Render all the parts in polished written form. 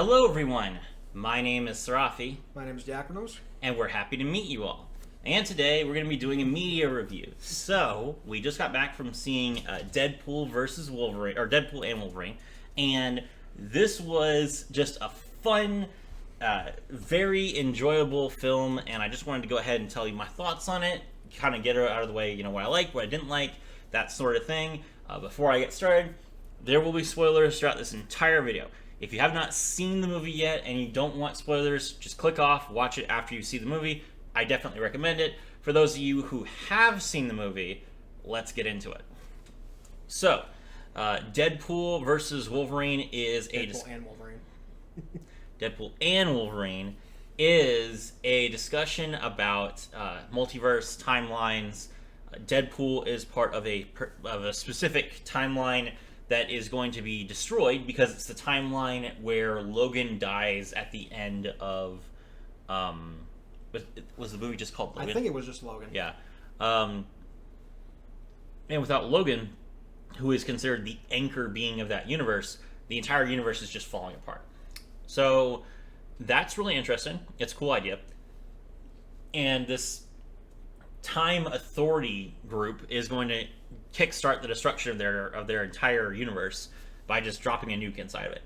Hello, everyone. My name is Sarafi, My name is Diakonos. and we're happy to meet you all. And today we're going to be doing a media review. So we just got back from seeing Deadpool versus Wolverine, or Deadpool and Wolverine, and this was just a fun, very enjoyable film. And I just wanted to go ahead and tell you my thoughts on it, kind of get it out of the way. You know, what I liked, what I didn't like, that sort of thing. Before I get started, there will be spoilers throughout this entire video. If you have not seen the movie yet and you don't want spoilers, just click off, watch it after you see the movie. I definitely recommend it. For those of you who have seen the movie, let's get into it. So, Deadpool versus Wolverine is Deadpool and Wolverine. Deadpool and Wolverine is a discussion about multiverse timelines. Deadpool is part of a specific timeline that is going to be destroyed because it's the timeline where Logan dies at the end of was the movie just called Logan? I think it was just Logan. Yeah. And without Logan, who is considered the anchor being of that universe, the entire universe is just falling apart. So that's really interesting. It's a cool idea. And this Time Authority group is going to kickstart the destruction of their entire universe by just dropping a nuke inside of it.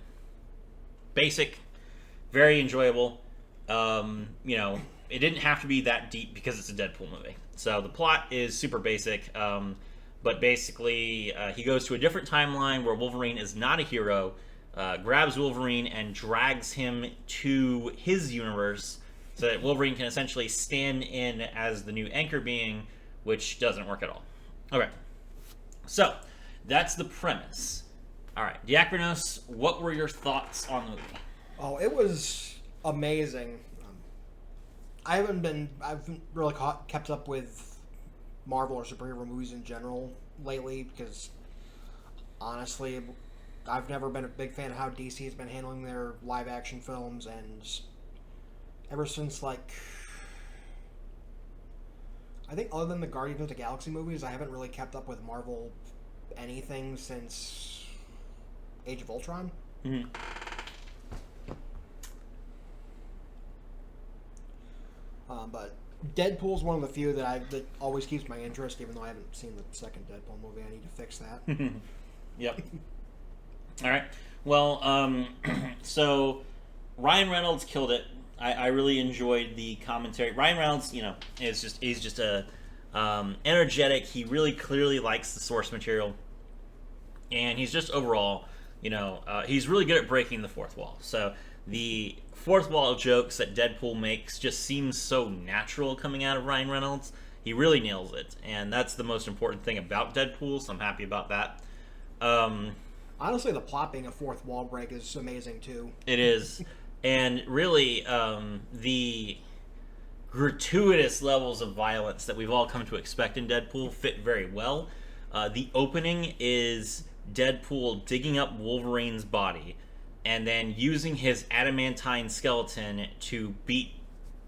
Basic, very enjoyable. It didn't have to be that deep because it's a Deadpool movie. So the plot is super basic, but basically he goes to a different timeline where Wolverine is not a hero, grabs Wolverine and drags him to his universe so that Wolverine can essentially stand in as the new anchor being, which doesn't work at all. Okay. So, that's the premise. Alright, Diakonos, what were your thoughts on the movie? Oh, it was amazing. I haven't really kept up with Marvel or superhero movies in general lately because, honestly, I've never been a big fan of how DC has been handling their live-action films, and ever since, I think other than the Guardians of the Galaxy movies, I haven't really kept up with Marvel anything since Age of Ultron. Mm-hmm. But Deadpool's one of the few that always keeps my interest, even though I haven't seen the second Deadpool movie. I need to fix that. Yep. All right. Well, so Ryan Reynolds killed it. I really enjoyed the commentary. Ryan Reynolds, he's just a energetic. He really clearly likes the source material, and he's just overall, he's really good at breaking the fourth wall. So the fourth wall jokes that Deadpool makes just seems so natural coming out of Ryan Reynolds. He really nails it, and that's the most important thing about Deadpool. So I'm happy about that. Honestly, the plot being a fourth wall break is amazing too. It is. And really, the gratuitous levels of violence that we've all come to expect in Deadpool fit very well. The opening is Deadpool digging up Wolverine's body and then using his adamantine skeleton to beat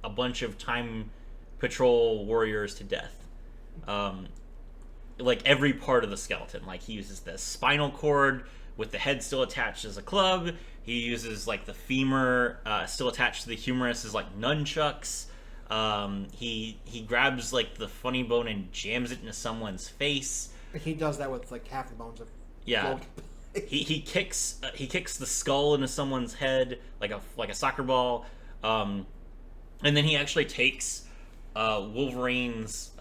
a bunch of Time Patrol warriors to death. Every part of the skeleton. He uses the spinal cord with the head still attached as a club. He uses the femur still attached to the humerus as nunchucks. He grabs the funny bone and jams it into someone's face. He does that with half the bones of. Yeah. he kicks the skull into someone's head like a soccer ball. And then he actually takes Wolverine's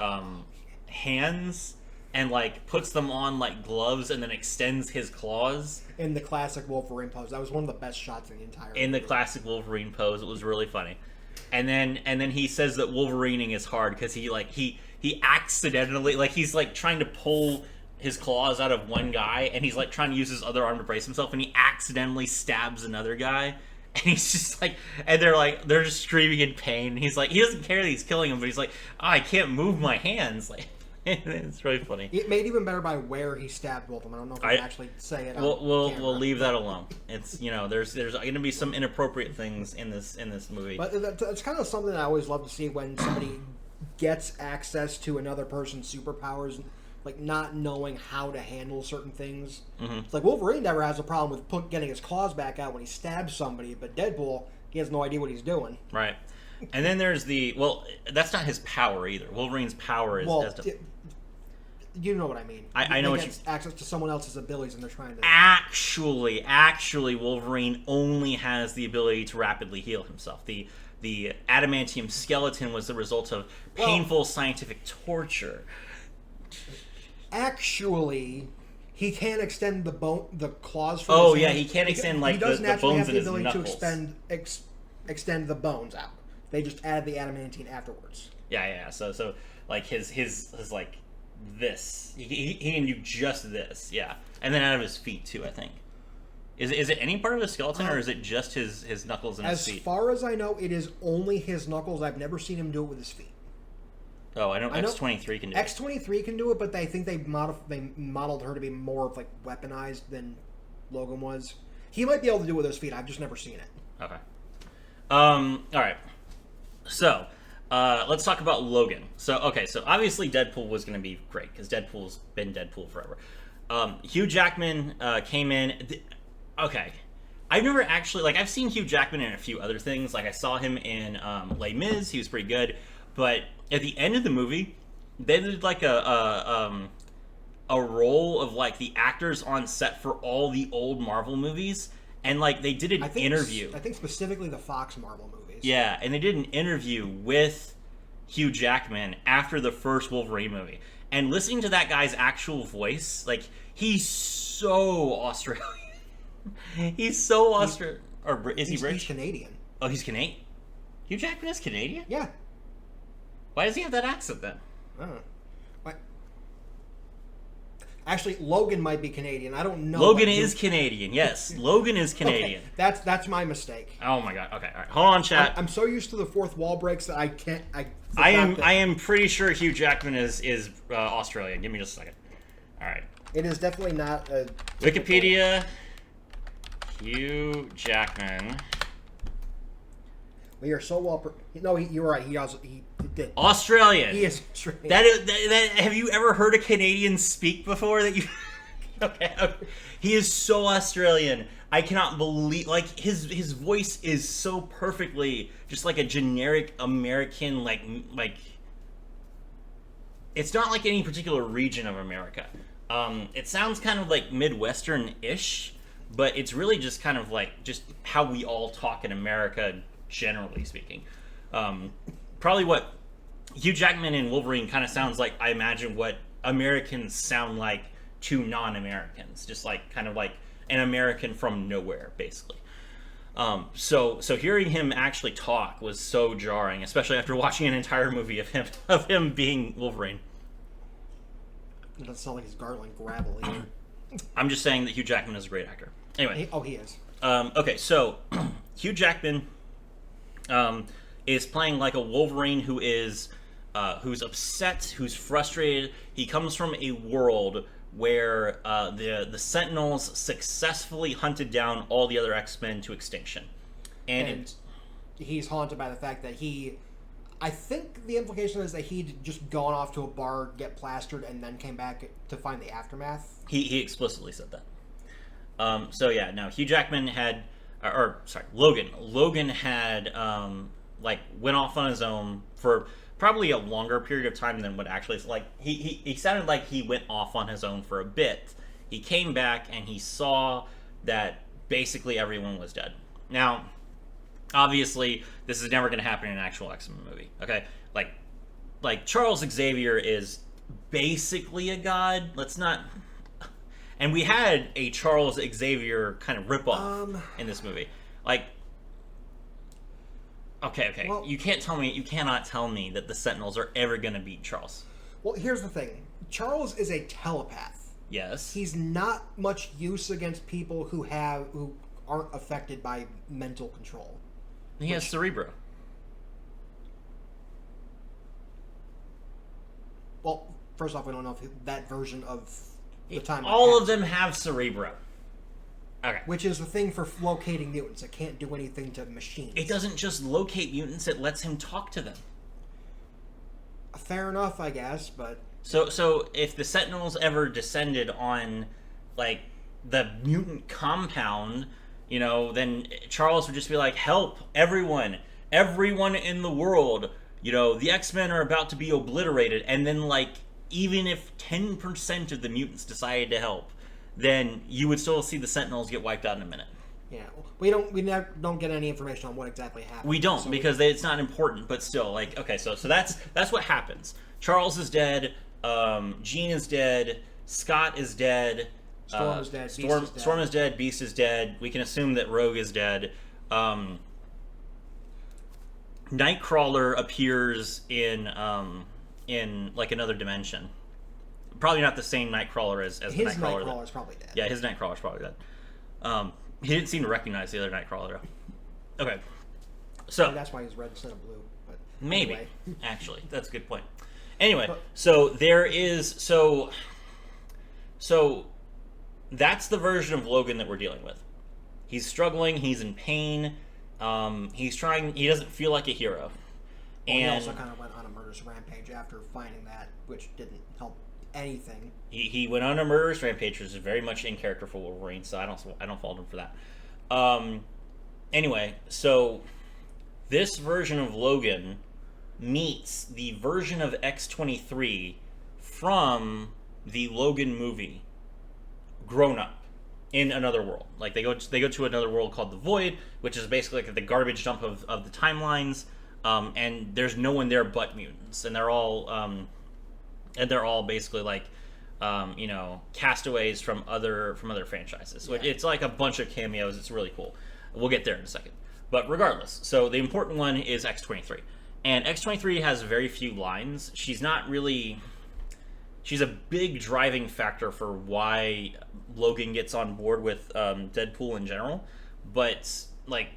hands and puts them on gloves and then extends his claws. In the classic Wolverine pose. That was one of the best shots in the entire movie. In the classic Wolverine pose. It was really funny. And then he says that Wolverining is hard because he accidentally he's trying to pull his claws out of one guy and he's trying to use his other arm to brace himself and he accidentally stabs another guy. And he's just and they're just screaming in pain. And he's he doesn't care that he's killing him, but he's I can't move my hands. It's really funny. It made even better by where he stabbed both of them. I don't know if I can actually say it. We'll leave that alone. It's there's going to be some inappropriate things in this movie. But that's kind of something I always love to see when somebody gets access to another person's superpowers like not knowing how to handle certain things. Mm-hmm. It's like Wolverine never has a problem with getting his claws back out when he stabs somebody, but Deadpool, he has no idea what he's doing. Right. And then there's that's not his power either. Wolverine's power is... You know what I mean. I know what you... access to someone else's abilities and they're trying to... Actually, Wolverine only has the ability to rapidly heal himself. The adamantium skeleton was the result of painful scientific torture. Actually, he can't extend the claws from his hands. Yeah, he can't extend the bones in his knuckles. He does naturally have the ability to extend the bones out. They just add the adamantine afterwards. Yeah. So like his like this. He can do just this. Yeah, and then out of his feet too. I think. Is it any part of his skeleton, or is it just his knuckles and his feet? As far as I know, it is only his knuckles. I've never seen him do it with his feet. Oh, I know X-23 can do it. X-23 can do it, but I think they modeled her to be more of like weaponized than Logan was. He might be able to do it with his feet. I've just never seen it. Okay. All right. So, let's talk about Logan. So obviously Deadpool was going to be great because Deadpool's been Deadpool forever. Hugh Jackman came in. Okay. I've never actually I've seen Hugh Jackman in a few other things. Like I saw him in Les Mis. He was pretty good. But at the end of the movie, they did like a role of like the actors on set for all the old Marvel movies, and like they did an interview. I think specifically the Fox Marvel movies. Yeah, and they did an interview with Hugh Jackman after the first Wolverine movie, and listening to that guy's actual voice, like he's so Australian. He's so Australian. Or is he British? He's Canadian. Oh, he's Canadian. Hugh Jackman is Canadian? Yeah. Why does he have that accent then? I don't know. Actually, Logan might be Canadian. I don't know. Logan is Canadian. Yes, Logan is Canadian. Okay. That's my mistake. Oh my god. Okay, all right. Hold on, chat. I'm so used to the fourth wall breaks that I can't. I am pretty sure Hugh Jackman is Australian. Give me just a second. All right. It is definitely not a Wikipedia. Hugh Jackman. We are so well. You're right. He did. Australian. He is Australian. That have you ever heard a Canadian speak before? That you? Okay. He is so Australian. I cannot believe his voice is so perfectly just like a generic American like it's not like any particular region of America. It sounds kind of like Midwestern-ish, but it's really just kind of like just how we all talk in America, generally speaking. Probably what Hugh Jackman and Wolverine kind of sounds like, I imagine what Americans sound like to non-Americans, just like kind of like an American from nowhere, basically. So hearing him actually talk was so jarring, especially after watching an entire movie of him being Wolverine. It doesn't sound like he's gargling gravel either. I'm just saying that Hugh Jackman is a great actor. Anyway. He is. Okay, so Hugh Jackman is playing like a Wolverine who is who's upset, who's frustrated. He comes from a world where the Sentinels successfully hunted down all the other X-Men to extinction. And he's haunted by the fact that I think the implication is that he'd just gone off to a bar, get plastered, and then came back to find the aftermath. He explicitly said that. So yeah, no, Hugh Jackman had, Logan had went off on his own for probably a longer period of time than what actually is like. He sounded like he went off on his own for a bit. He came back and he saw that basically everyone was dead. Now, obviously, this is never going to happen in an actual X-Men movie. Okay, like Charles Xavier is basically a god. Let's not. And we had a Charles Xavier kind of ripoff in this movie. Okay. Well, you cannot tell me that the Sentinels are ever going to beat Charles. Well, here's the thing. Charles is a telepath. Yes. He's not much use against people who aren't affected by mental control. He has Cerebro. Well, first off, we don't know if that version of the time. All of them have Cerebro. Okay. Which is the thing for locating mutants. It can't do anything to machines. It doesn't just locate mutants, it lets him talk to them. Fair enough, I guess, but So if the Sentinels ever descended on, like, the mutant compound, then Charles would just be like, "Help, everyone in the world! The X-Men are about to be obliterated." And then, like, even if 10% of the mutants decided to help, then you would still see the Sentinels get wiped out in a minute. Yeah, we don't get any information on what exactly happened. We don't, because it's not important. But still, like, okay, so that's what happens. Charles is dead. Jean is dead. Scott is dead. Storm is dead. Storm is dead. Beast is dead. We can assume that Rogue is dead. Nightcrawler appears in like another dimension. Probably not the same Nightcrawler as his the Nightcrawler. Nightcrawler's probably dead. Yeah, his Nightcrawler's probably dead. He didn't seem to recognize the other Nightcrawler. Okay, so that's why he's red instead of blue. But maybe, anyway. actually, that's a good point. Anyway, so there is so that's the version of Logan that we're dealing with. He's struggling. He's in pain. He's trying. He doesn't feel like a hero. Well, he also kind of went on a murderous rampage after finding that, which didn't help anything. He went on a murderous rampage, which is very much in character for Wolverine, so I don't fault him for that. Anyway, so this version of Logan meets the version of X-23 from the Logan movie, grown up in another world. Like they go to another world called the Void, which is basically like the garbage dump of the timelines. And there's no one there but mutants, and they're all basically like castaways from other franchises. So it's like a bunch of cameos. It's really cool. We'll get there in a second. But regardless, so the important one is X-23. And X-23 has very few lines. She's a big driving factor for why Logan gets on board with Deadpool in general. But, like,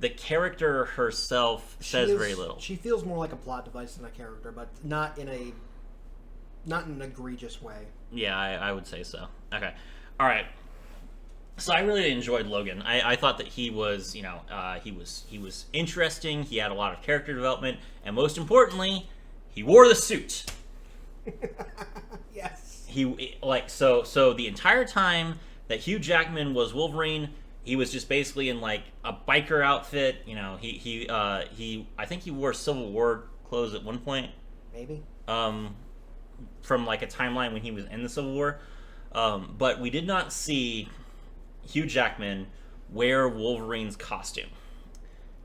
the character herself says very little. She feels more like a plot device than a character, but not in an egregious way. Yeah, I would say so. Okay. All right. So I really enjoyed Logan. I thought that he was, he was interesting. He had a lot of character development, and most importantly, he wore the suit. Yes. So the entire time that Hugh Jackman was Wolverine, he was just basically in like a biker outfit. I think he wore Civil War clothes at one point. Maybe. From like a timeline when he was in the Civil War, but we did not see Hugh Jackman wear Wolverine's costume.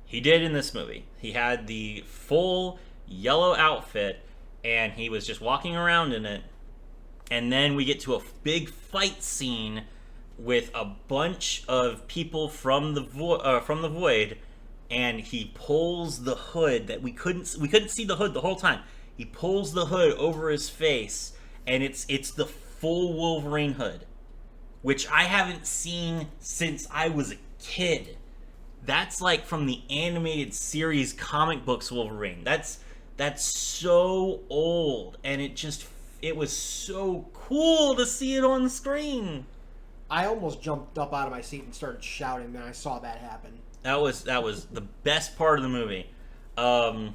He did in this movie. He had the full yellow outfit, and he was just walking around in it. And then we get to a big fight scene with a bunch of people from the Void, and he pulls the hood that we couldn't see the hood the whole time. He pulls the hood over his face, and it's the full Wolverine hood, which I haven't seen since I was a kid. That's like from the animated series comic books Wolverine. That's so old, and it was so cool to see it on the screen. I almost jumped up out of my seat and started shouting when I saw that happen. That was the best part of the movie. The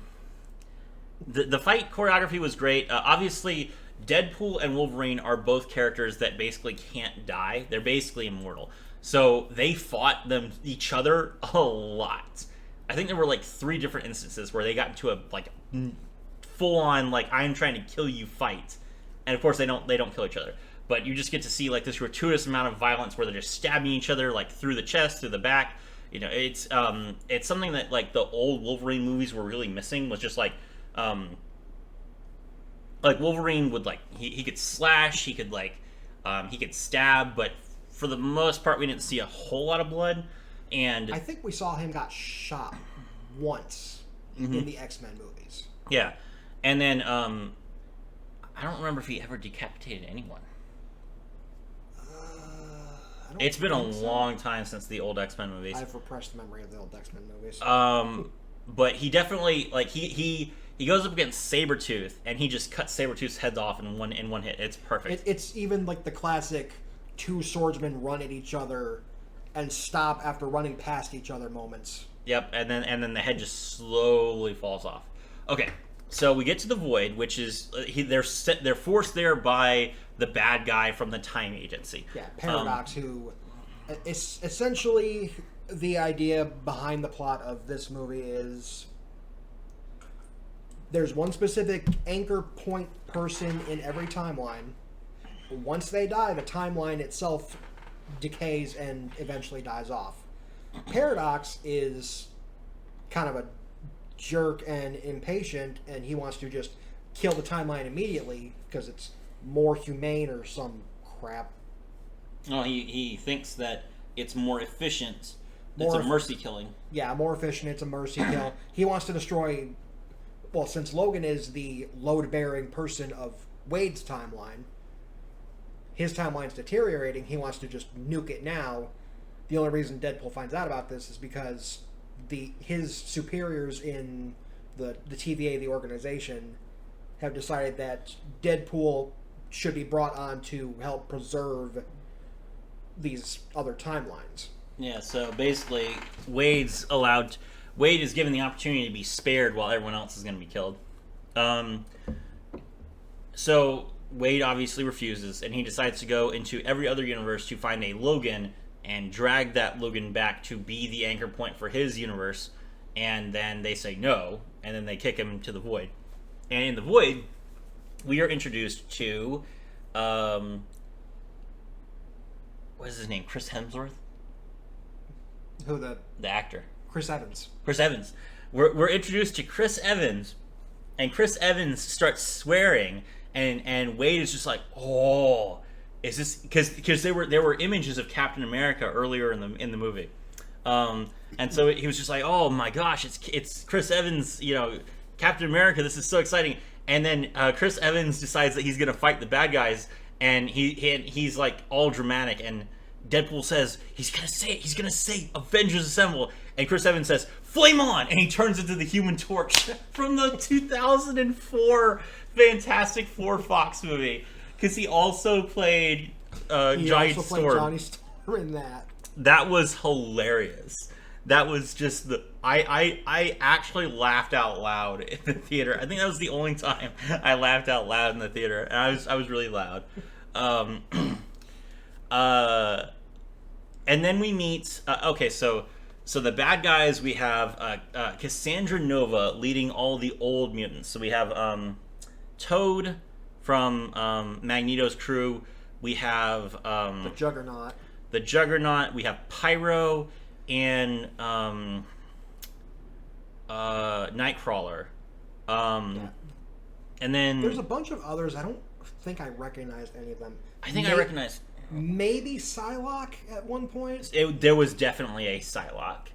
fight choreography was great. Obviously, Deadpool and Wolverine are both characters that basically can't die. They're basically immortal. So they fought each other a lot. I think there were like 3 different instances where they got into a like full-on like I'm trying to kill you fight. And of course they don't kill each other. But you just get to see like this gratuitous amount of violence where they're just stabbing each other like through the chest, through the back. It's something that like the old Wolverine movies were really missing, was just like Wolverine would like he could slash, he could stab, but for the most part we didn't see a whole lot of blood. And I think we saw him got shot once in the X-Men movies. Yeah. And then I don't remember if he ever decapitated anyone. It's been a long time since the old X-Men movies. I have repressed memory of the old X-Men movies. But he definitely like he goes up against Sabretooth and he just cuts Sabretooth's head off in one hit. It's perfect. It's even like the classic 2 swordsmen run at each other and stop after running past each other moments. Yep, and then the head just slowly falls off. Okay, So we get to the Void, which is they're forced there by the bad guy from the Time Agency. Yeah, Paradox, who is essentially the idea behind the plot of this movie is there's one specific anchor point person in every timeline. Once they die, the timeline itself decays and eventually dies off. Paradox is kind of a jerk and impatient, and he wants to just kill the timeline immediately because it's more humane or some crap. Oh, he thinks that it's more efficient. It's a mercy killing. Yeah, more efficient. It's a mercy kill. He wants to destroy. Well, since Logan is the load-bearing person of Wade's timeline, his timeline's deteriorating. He wants to just nuke it now. The only reason Deadpool finds out about this is because his superiors in the TVA, the organization, have decided that Deadpool should be brought on to help preserve these other timelines. Yeah, so basically, Wade is given the opportunity to be spared while everyone else is going to be killed. So Wade obviously refuses, and he decides to go into every other universe to find a Logan and drag that Logan back to be the anchor point for his universe. And then they say no, and then they kick him to the Void. And in the Void, we are introduced to what is his name? Chris Hemsworth? Who the actor? Chris Evans. Chris Evans. We're introduced to Chris Evans, and Chris Evans starts swearing, and Wade is just like, oh, is this because there were images of Captain America earlier in the movie, and so he was just like, oh my gosh, it's Chris Evans, Captain America, this is so exciting. And then Chris Evans decides that he's gonna fight the bad guys, and he's like all dramatic, and Deadpool says he's gonna say Avengers Assemble, and Chris Evans says flame on, and he turns into the Human Torch from the 2004 Fantastic Four Fox movie, because he also played Johnny Storm in that. That was hilarious. That was just I actually laughed out loud in the theater. I think that was the only time I laughed out loud in the theater, and I was really loud. And then we meet. So the bad guys, we have Cassandra Nova leading all the old mutants. So we have Toad from Magneto's crew. We have the Juggernaut. The Juggernaut. We have Pyro and Nightcrawler. Yeah. And then there's a bunch of others. I don't think I recognized any of them. I think I recognized maybe Psylocke at one point. There was definitely a Psylocke.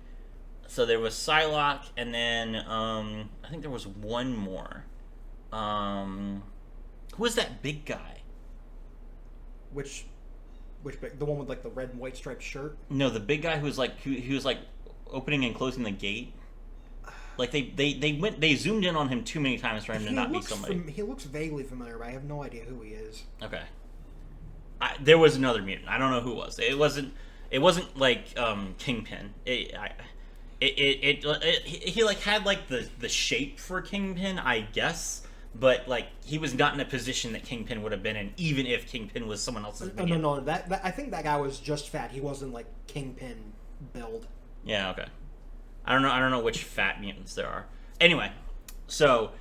So there was Psylocke, and then I think there was one more. Who was that big guy? Which the one with like the red and white striped shirt? No, the big guy who was like he was like opening and closing the gate. Like they zoomed in on him too many times for him to not be somebody. He looks vaguely familiar, but I have no idea who he is. Okay. There was another mutant. I don't know who it was. It wasn't like Kingpin. He like had like the shape for Kingpin, I guess. But like he was not in a position that Kingpin would have been in, even if Kingpin was someone else's. No. That I think that guy was just fat. He wasn't like Kingpin build. Yeah. Okay. I don't know which fat mutants there are. Anyway, so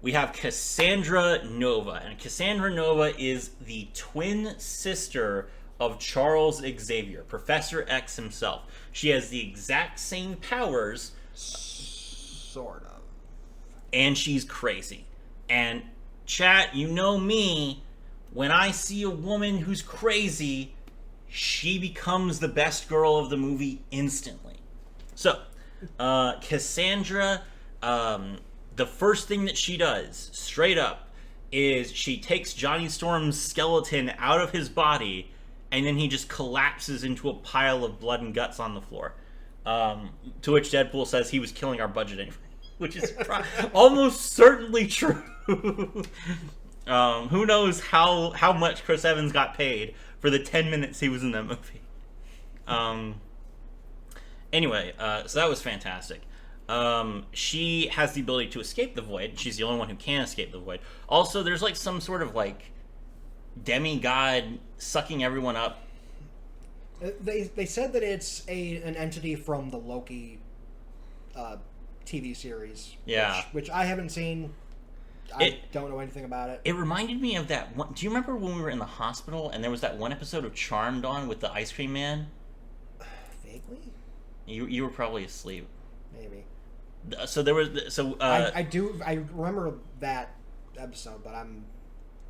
we have Cassandra Nova, and Cassandra Nova is the twin sister of Charles Xavier, Professor X himself. She has the exact same powers, sort of, and she's crazy. And chat, you know me, when I see a woman who's crazy, she becomes the best girl of the movie instantly. So, Cassandra, the first thing that she does, straight up, is she takes Johnny Storm's skeleton out of his body, and then he just collapses into a pile of blood and guts on the floor. To which Deadpool says he was killing our budget anyway, which is almost certainly true. Who knows how much Chris Evans got paid for the 10 minutes he was in that movie. Anyway, so that was fantastic. She has the ability to escape the void. She's the only one who can escape the void. Also, there's like some sort of like demigod sucking everyone up. They said that it's an entity from the Loki TV series. Yeah. Which I haven't seen. I don't know anything about it. It reminded me of that one. Do you remember when we were in the hospital and there was that one episode of Charmed on with the ice cream man? Vaguely? You were probably asleep. Maybe. So there was I remember that episode, but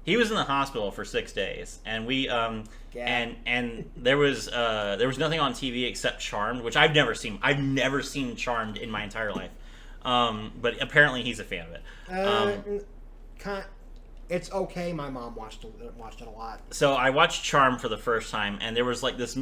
he was in the hospital for 6 days, and we and there was nothing on TV except Charmed, which I've never seen. I've never seen Charmed in my entire life, but apparently he's a fan of it. It's okay. My mom watched it a lot. So I watched Charmed for the first time, and there was like this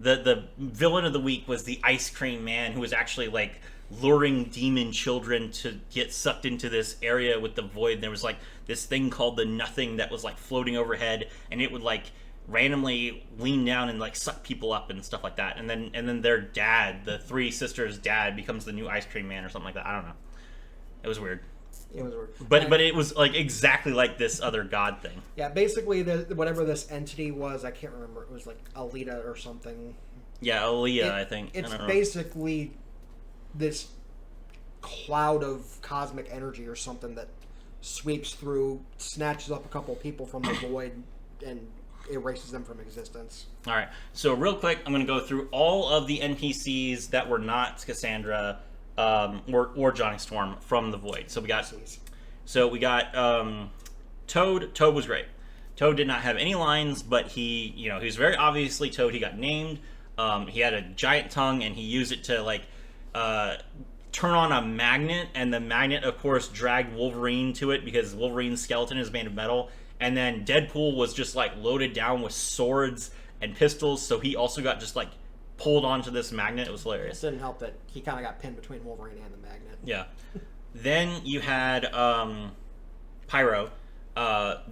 the villain of the week was the ice cream man, who was actually like luring demon children to get sucked into this area with the void. And there was like this thing called the Nothing that was like floating overhead, and it would like randomly lean down and like suck people up and stuff like that. And then their dad, the three sisters' dad, becomes the new ice cream man or something like that. I don't know. It was weird. It was weird. But it was like exactly like this other god thing. Yeah, basically whatever this entity was, I can't remember. It was like Alita or something. Yeah, Aaliyah, I think. It's basically this cloud of cosmic energy or something that sweeps through, snatches up a couple people from the void, and erases them from existence. All right. So real quick, I'm going to go through all of the NPCs that were not Cassandra or Johnny Storm from the void. So we got Toad. Toad was great. Toad did not have any lines, but he was very obviously Toad. He got named. He had a giant tongue, and he used it to like turn on a magnet, and the magnet, of course, dragged Wolverine to it because Wolverine's skeleton is made of metal. And then Deadpool was just like loaded down with swords and pistols, so he also got just like pulled onto this magnet. It was hilarious. It didn't help that he kind of got pinned between Wolverine and the magnet. Yeah. Then you had Pyro.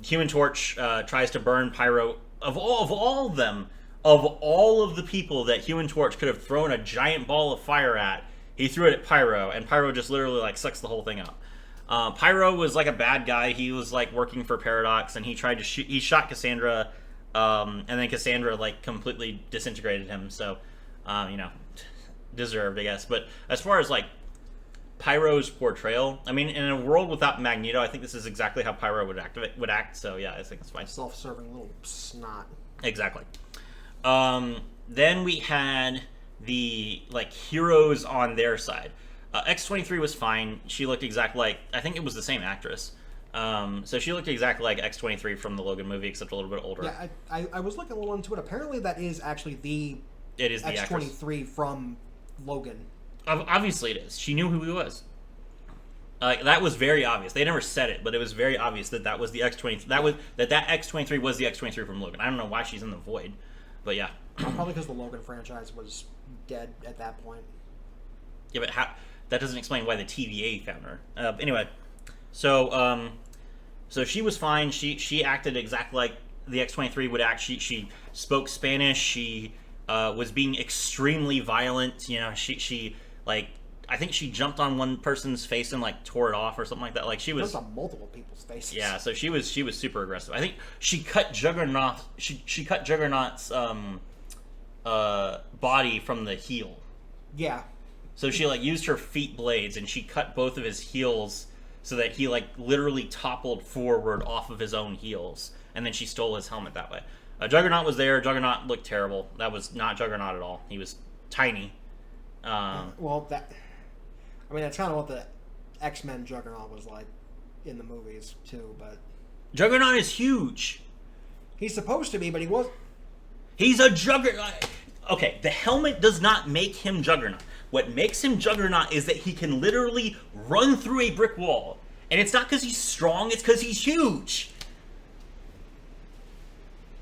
Human Torch tries to burn Pyro. Of all of them, of all of the people that Human Torch could have thrown a giant ball of fire at, he threw it at Pyro, and Pyro just literally like sucks the whole thing up. Pyro was like a bad guy. He was like working for Paradox, and he tried to he shot Cassandra, and then Cassandra like completely disintegrated him. So, deserved, I guess. But as far as like Pyro's portrayal, I mean, in a world without Magneto, I think this is exactly how Pyro would act. So yeah, I think it's fine. Self-serving little snot. Exactly. Then we had the like heroes on their side. X-23 was fine. She looked exactly like, I think it was the same actress. So she looked exactly like X-23 from the Logan movie, except a little bit older. Yeah, I was looking a little into it. Apparently that is actually the X-23 from Logan. Obviously it is. She knew who he was. That was very obvious. They never said it, but it was very obvious that was the X-23. That X-23 was the X-23 from Logan. I don't know why she's in the void, but yeah. Probably because the Logan franchise was dead at that point. Yeah, but that doesn't explain why the TVA found her. Anyway, so she was fine. She acted exactly like the X-23 would act. She spoke Spanish. She was being extremely violent. She like, I think she jumped on one person's face and like tore it off or something like that. Like she was on multiple people's faces. Yeah, so she was super aggressive. I think she cut Juggernaut. She cut Juggernaut's body from the heel. Yeah. So she like used her feet blades, and she cut both of his heels so that he like literally toppled forward off of his own heels, and then she stole his helmet that way. Juggernaut was there. Juggernaut looked terrible. That was not Juggernaut at all. He was tiny. That's kind of what the X-Men Juggernaut was like in the movies too. But Juggernaut is huge. He's supposed to be, but he was. He's a Juggernaut. Okay, the helmet does not make him Juggernaut. What makes him Juggernaut is that he can literally run through a brick wall. And it's not because he's strong, it's because he's huge.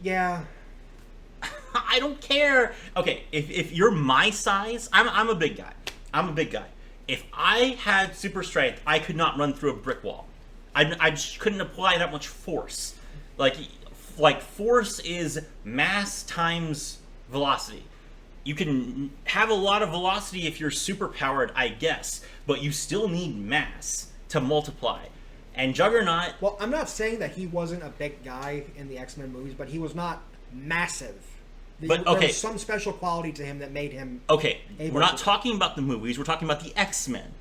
Yeah. I don't care. Okay, if you're my size, I'm a big guy. I'm a big guy. If I had super strength, I could not run through a brick wall. I just couldn't apply that much force. Like force is mass times velocity. you can have a lot of velocity if you're super powered, I guess, but you still need mass to multiply. And Juggernaut... Well, I'm not saying that he wasn't a big guy in the X-Men movies, but he was not massive. But, there okay. was some special quality to him that made him... Okay, we're not talking about the movies, we're talking about the X-Men.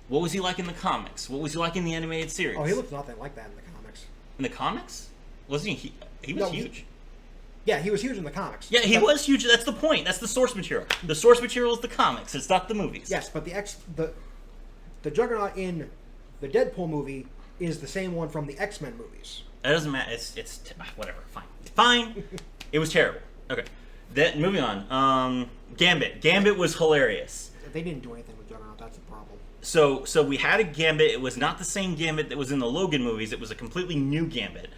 What was he like in the comics? What was he like in the animated series? Oh, he looked nothing like that in the comics. In the comics? Wasn't he? He was huge. Yeah, he was huge in the comics. Yeah, he was huge. That's the point. That's the source material. The source material is the comics. It's not the movies. Yes, but the Juggernaut in the Deadpool movie is the same one from the X-Men movies. It doesn't matter. It's whatever. Fine. It was terrible. Okay. Then moving on. Gambit. Gambit was hilarious. They didn't do anything with Juggernaut. That's a problem. So we had a Gambit. It was not the same Gambit that was in the Logan movies. It was a completely new Gambit.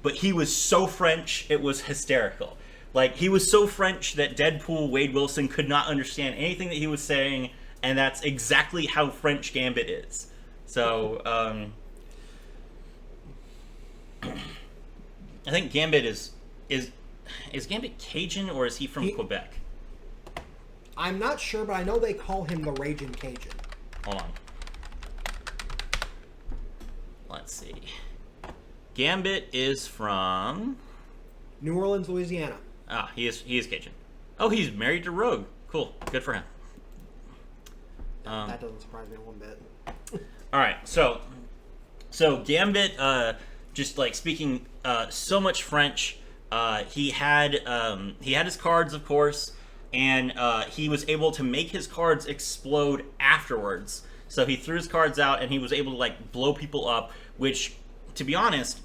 But he was so French, it was hysterical. Like, he was so French that Deadpool, Wade Wilson, could not understand anything that he was saying, and that's exactly how French Gambit is. So, I think Gambit is Gambit Cajun, or is he from Quebec? I'm not sure, but I know they call him the Raging Cajun. Hold on. Let's see. Gambit is from New Orleans, Louisiana. Ah, he is Cajun. Oh, he's married to Rogue. Cool. Good for him. That doesn't surprise me one bit. All right, so Gambit, just like speaking so much French. He had his cards, of course, and he was able to make his cards explode afterwards. So he threw his cards out, and he was able to like blow people up. Which, to be honest,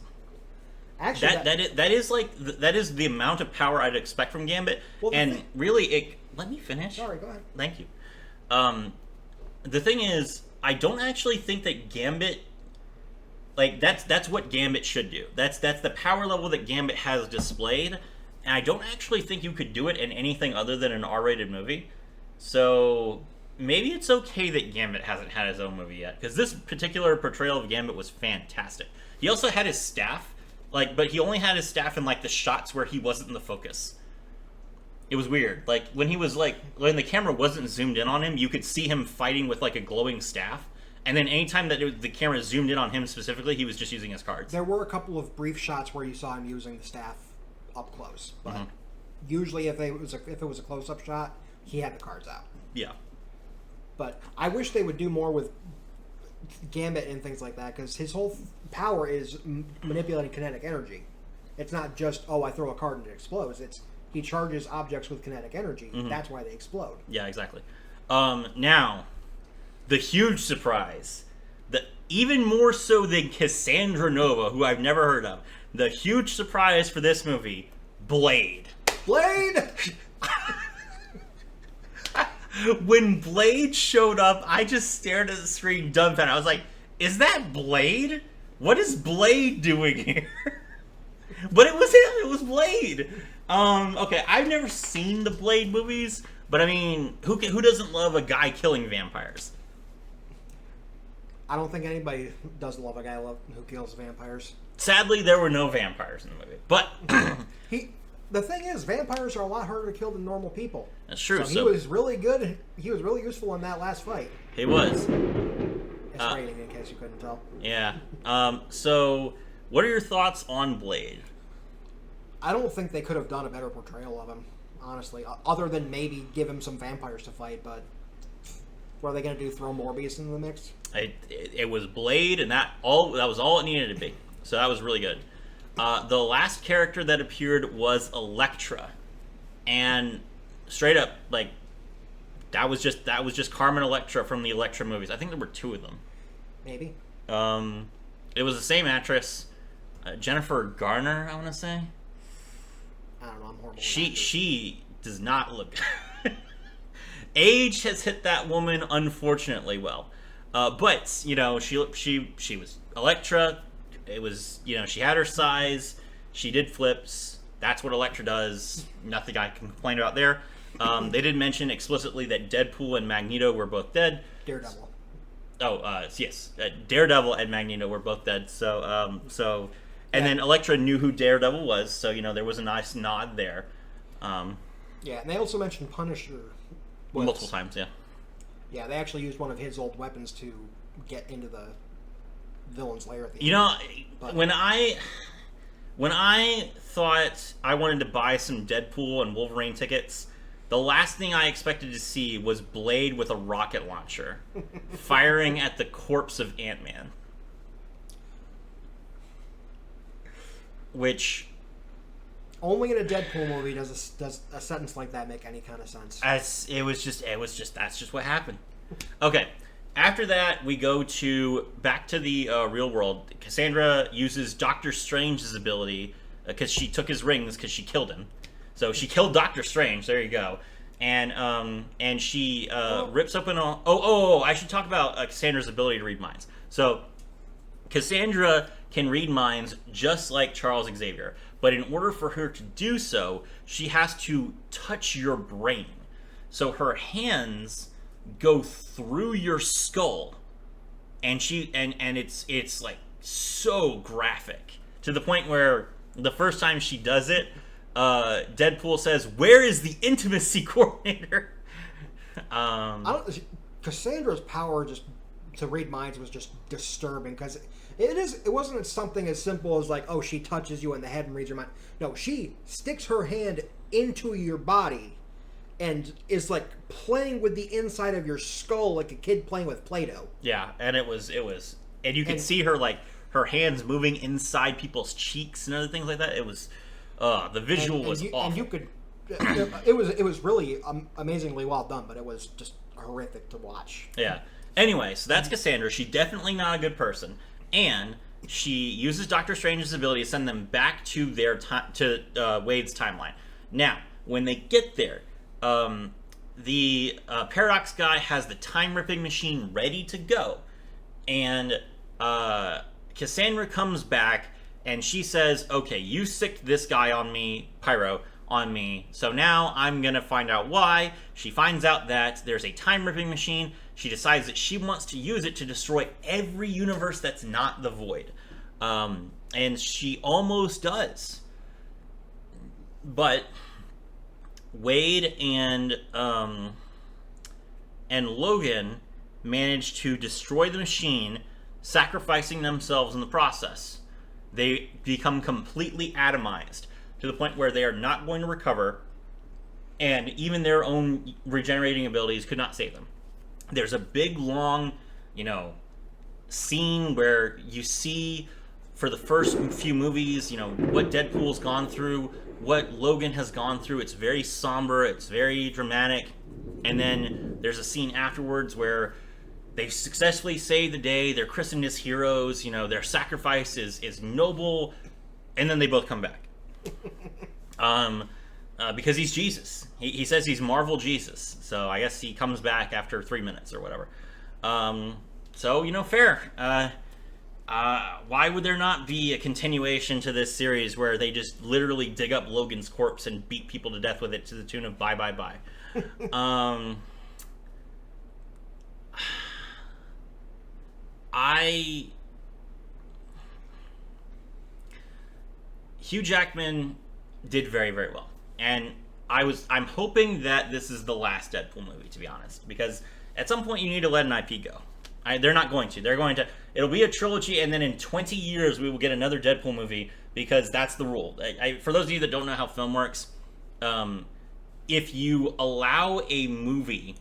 actually, that is the amount of power I'd expect from Gambit. Well, and really, let me finish. Sorry, go ahead. Thank you. The thing is, I don't actually think that Gambit, like, that's what Gambit should do. That's the power level that Gambit has displayed, and I don't actually think you could do it in anything other than an R-rated movie. So maybe it's okay that Gambit hasn't had his own movie yet, because this particular portrayal of Gambit was fantastic. He also had his staff, but he only had his staff in like the shots where he wasn't in the focus. It was weird. Like when the camera wasn't zoomed in on him, you could see him fighting with like a glowing staff. And then anytime that the camera zoomed in on him specifically, he was just using his cards. There were a couple of brief shots where you saw him using the staff up close, but usually if it was a close-up shot, he had the cards out. Yeah. But I wish they would do more with Gambit and things like that, because his whole power is manipulating kinetic energy. It's not just, I throw a card and it explodes. It's he charges objects with kinetic energy. That's why they explode. Yeah, exactly. Now, the huge surprise, even more so than Cassandra Nova, who I've never heard of, the huge surprise for this movie, Blade. Blade! When Blade showed up, I just stared at the screen dumbfounded. I was like, is that Blade? What is Blade doing here? But it was him. It was Blade. Okay, I've never seen the Blade movies, but I mean, who doesn't love a guy killing vampires? I don't think anybody doesn't love a guy who kills vampires. Sadly, there were no vampires in the movie. But the thing is, vampires are a lot harder to kill than normal people. That's true. So he was really good. He was really useful in that last fight. He was. It's raining, in case you couldn't tell. Yeah. So, what are your thoughts on Blade? I don't think they could have done a better portrayal of him, honestly. Other than maybe give him some vampires to fight, but what are they going to do? Throw Morbius into the mix? It was Blade, and that was all it needed to be. So that was really good. The last character that appeared was Elektra, and straight up, like, that was just Carmen Electra from the Elektra movies. I think there were 2 of them. Maybe. It was the same actress, Jennifer Garner, I want to say. I don't know. I'm horrible. She does not look. Age has hit that woman unfortunately well, but she was Elektra. It was she had her size. She did flips. That's what Elektra does. Nothing I can complain about there. They did mention explicitly that Deadpool and Magneto were both dead. Daredevil. Yes. Daredevil and Magneto were both dead. And then Elektra knew who Daredevil was, so there was a nice nod there. Yeah, and they also mentioned Punisher multiple times. Yeah. Yeah, they actually used one of his old weapons to get into the villain's lair at the end. You know, But when I thought I wanted to buy some Deadpool and Wolverine tickets, the last thing I expected to see was Blade with a rocket launcher firing at the corpse of Ant-Man. Which, only in a Deadpool movie does a sentence like that make any kind of sense. that's just what happened. Okay. After that, we go back to the real world. Cassandra uses Doctor Strange's ability because she took his rings because she killed him. So she killed Doctor Strange. There you go. And she rips open all. I should talk about Cassandra's ability to read minds. So Cassandra can read minds just like Charles Xavier, but in order for her to do so, she has to touch your brain. So her hands go through your skull, and it's like so graphic to the point where the first time she does it, Deadpool says, "Where is the intimacy coordinator?" Cassandra's power just to read minds was just disturbing because it wasn't something as simple as like, oh, she touches you in the head and reads your mind. No, she sticks her hand into your body and is like playing with the inside of your skull like a kid playing with Play-Doh. Yeah, and it was, and you could see her like her hands moving inside people's cheeks and other things like that. It was, the visual was awful. And you could, it was really amazingly well done, but it was just horrific to watch. Yeah. Anyway, so that's Cassandra. She's definitely not a good person, and she uses Doctor Strange's ability to send them back to their Wade's timeline. Now, when they get there, the Paradox guy has the time-ripping machine ready to go, and Cassandra comes back, and she says, okay, you sicked this guy on me, Pyro, on me, so now I'm going to find out why. She finds out that there's a time-ripping machine. She decides that she wants to use it to destroy every universe that's not the Void. And she almost does. But Wade and Logan manage to destroy the machine, sacrificing themselves in the process. They become completely atomized to the point where they are not going to recover, and even their own regenerating abilities could not save them. There's a big, long, scene where you see, for the first few movies, what Deadpool's gone through, what Logan has gone through. It's very somber, it's very dramatic, and then there's a scene afterwards where they successfully save the day, they're christened as heroes, their sacrifice is noble, and then they both come back. Because he's Jesus. He says he's Marvel Jesus, so I guess he comes back after 3 minutes or whatever. So, fair. Why would there not be a continuation to this series where they just literally dig up Logan's corpse and beat people to death with it to the tune of bye, bye, bye? Hugh Jackman did very, very well. And I'm hoping that this is the last Deadpool movie, to be honest, because at some point you need to let an IP go. They're not going to. They're going to. It'll be a trilogy, and then in 20 years we will get another Deadpool movie because that's the rule. For those of you that don't know how film works, if you allow a movie,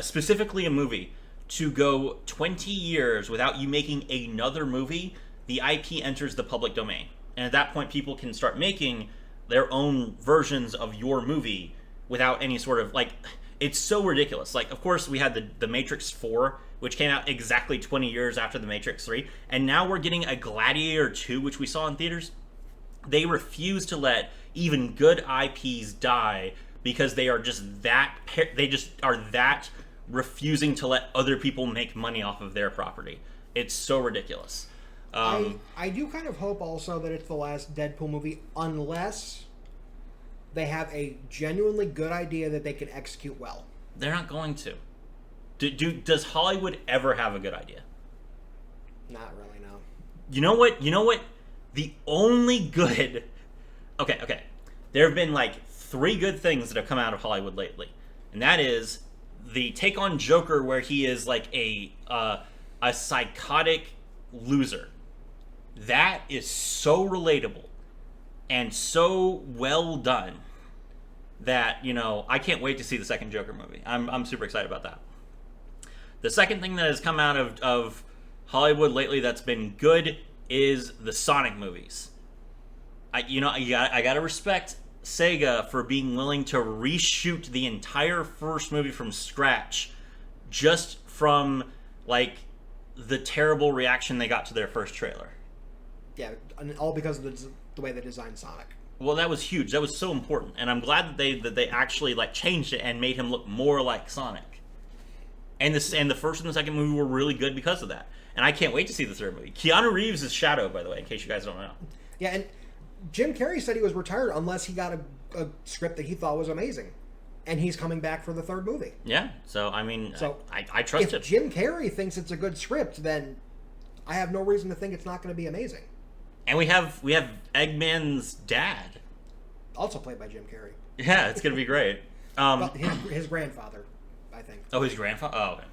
specifically a movie, to go 20 years without you making another movie, the IP enters the public domain, and at that point people can start making their own versions of your movie without any sort of it's so ridiculous. Of course, we had the Matrix 4, which came out exactly 20 years after the Matrix 3, and now we're getting a Gladiator 2, which we saw in theaters. They refuse to let even good IPs die because they are just that refusing to let other people make money off of their property. It's so ridiculous. I do kind of hope also that it's the last Deadpool movie, unless they have a genuinely good idea that they can execute well. They're not going to. Does Hollywood ever have a good idea? Not really, no. You know what? The only good... Okay. There have been three good things that have come out of Hollywood lately, and that is the take on Joker, where he is like a psychotic loser. That is so relatable and so well done that, you know, I can't wait to see the second Joker movie. I'm super excited about that. The second thing that has come out of Hollywood lately that's been good is the Sonic movies. I gotta respect Sega for being willing to reshoot the entire first movie from scratch, just from like the terrible reaction they got to their first trailer. Yeah, and all because of the way they designed Sonic. Well, that was huge. That was so important, and I'm glad that they actually like changed it and made him look more like Sonic. And the first and the second movie were really good because of that. And I can't wait to see the third movie. Keanu Reeves is Shadow, by the way, in case you guys don't know. Yeah, and Jim Carrey said he was retired unless he got a script that he thought was amazing. And he's coming back for the third movie. Yeah, so, I mean, I trust it. If Jim Carrey thinks it's a good script, then I have no reason to think it's not going to be amazing. And we have Eggman's dad. Also played by Jim Carrey. Yeah, it's going to be great. But his grandfather, I think. Oh, his grandfather? Oh, okay.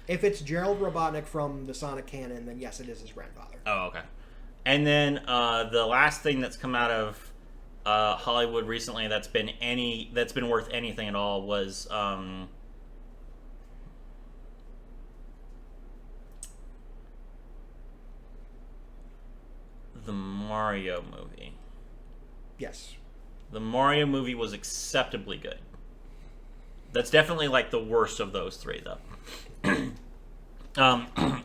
If it's Gerald Robotnik from the Sonic canon, then yes, it is his grandfather. Oh, okay. And then the last thing that's come out of Hollywood recently that's been worth anything at all was the Mario movie. Yes. The Mario movie was acceptably good. That's definitely like the worst of those three, though.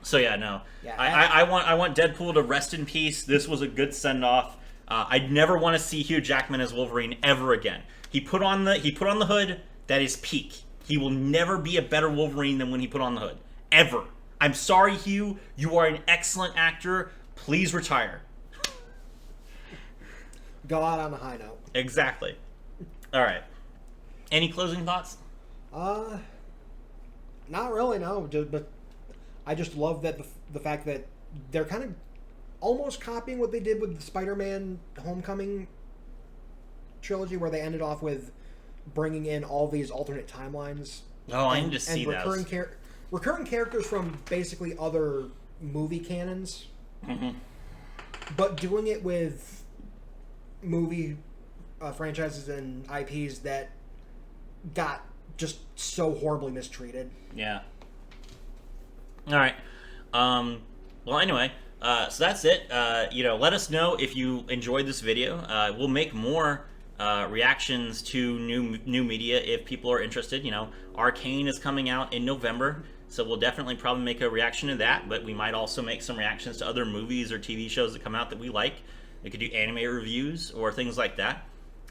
So yeah, no. Yeah, I want Deadpool to rest in peace. This was a good send off. I'd never want to see Hugh Jackman as Wolverine ever again. He put on the hood. That is peak. He will never be a better Wolverine than when he put on the hood. Ever. I'm sorry, Hugh. You are an excellent actor. Please retire. Go out on a high note. Exactly. All right. Any closing thoughts? Not really, no. But I just love that the fact that they're kind of almost copying what they did with the Spider-Man Homecoming trilogy, where they ended off with bringing in all these alternate timelines. Oh, I need to see that. Recurring characters from basically other movie canons, but doing it with movie franchises and IPs that got just so horribly mistreated. Yeah. All right. Well, anyway, so that's it. Let us know if you enjoyed this video. We'll make more reactions to new media if people are interested. You know, Arcane is coming out in November, so we'll definitely probably make a reaction to that. But we might also make some reactions to other movies or TV shows that come out that we like. We could do anime reviews or things like that.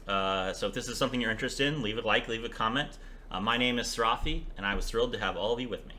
So if this is something you're interested in, leave a like, leave a comment. My name is Sarafi, and I was thrilled to have all of you with me.